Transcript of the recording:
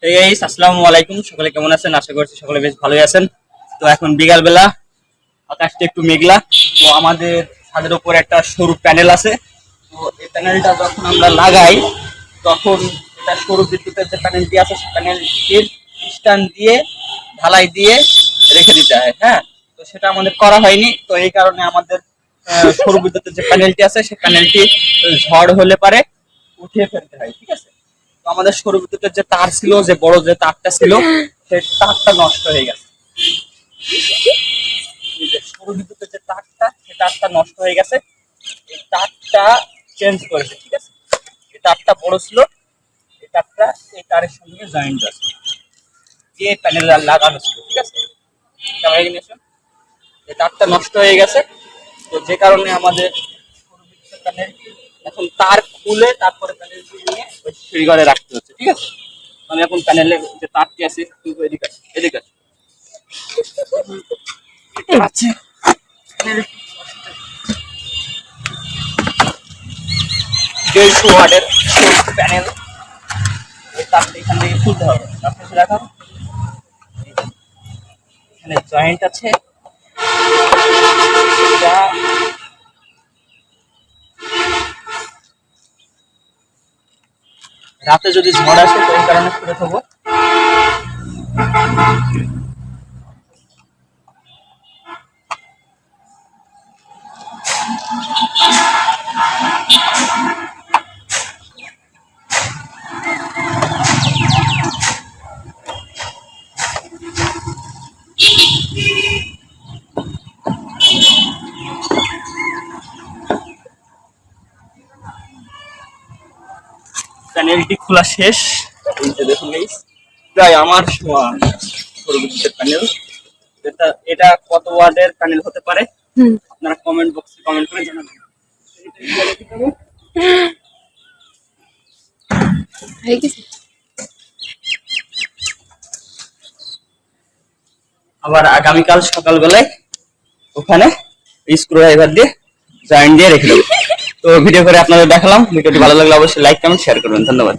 এই গাইস, আসসালামু আলাইকুম। সকলে কেমন আছেন? আশা করছি সকলে বেশ ভালোই আছেন। তো এখন বিকাল বেলা, আকাশটা একটু মেঘলা। তো আমাদের ছাদের উপর একটা সরু প্যানেল আছে। তো এই প্যানেলটা যখন আমরা লাগাই, তখন এটা সরু বিদ্যুতের যে প্যানেলটি আছে, সেই প্যানেলটির স্ট্যান্ড দিয়ে ঢালাই দিয়ে রেখে দিতে হয়। হ্যাঁ, তো সেটা আমাদের করা হয়নি। তো এই কারণে আমাদের সরু বিদ্যুতের যে প্যানেলটি আছে, সেই প্যানেলটি ঝড় হলে পারে উঠিয়ে ফেলতে হয়। ঠিক আছে। তো আমাদের সৌর বিদ্যুতের যে তার ছিল, যে বড় যে তারটা ছিল, সেই তারটা নষ্ট হয়ে গেছে। এই যে সৌর বিদ্যুতের যে তারটা, সেই তারটা নষ্ট হয়ে গেছে। এই তারটা চেঞ্জ করেছে। ঠিক আছে। এই তারটা বড় ছিল, এই তারটা এই তারের সঙ্গে জয়েন্ট আছে, যে প্যানেল লাগানো ছিল। ঠিক আছে। ক্যামেরা কিনে এসো। এই তারটা নষ্ট হয়ে গেছে। তো যে কারণে আমাদের সৌর বিদ্যুতের প্যানেল এখন তার খুলে তারপরে প্যানেলটি নিয়ে ওই সিঁড়িঘরে রাখতে হচ্ছে। ঠিক আছে। আমি এখন প্যানেলে যে তারটি আছে, এদিকে এদিকে আছে দেড়শো ওয়াটের প্যানেল। এই তারটা এখান থেকে খুলতে হবে। তারপরে রাখা এখানে জয়েন্ট আছে। রাতে যদি ঝড় আসে, তো এই কারণে খুলে থাকবো। প্যানেলটি খোলা শেষ। এই যে দেখুন গাইস, প্রায় আমার সমান সৌর বিদ্যুতের প্যানেল। এটা কত ওয়াটের প্যানেল হতে পারে আপনারা কমেন্ট বক্সে কমেন্ট করে জানাবেন। আবার আগামীকাল সকালবেলায় ওখানে স্ক্রু ড্রাইভার দিয়ে জয়েন্ট দিয়ে রেখে দেবো। তো ভিডিও করে আপনাদের দেখালাম। ভিডিওটি ভালো লাগলে অবশ্যই লাইক কমেন্ট শেয়ার করবেন। ধন্যবাদ।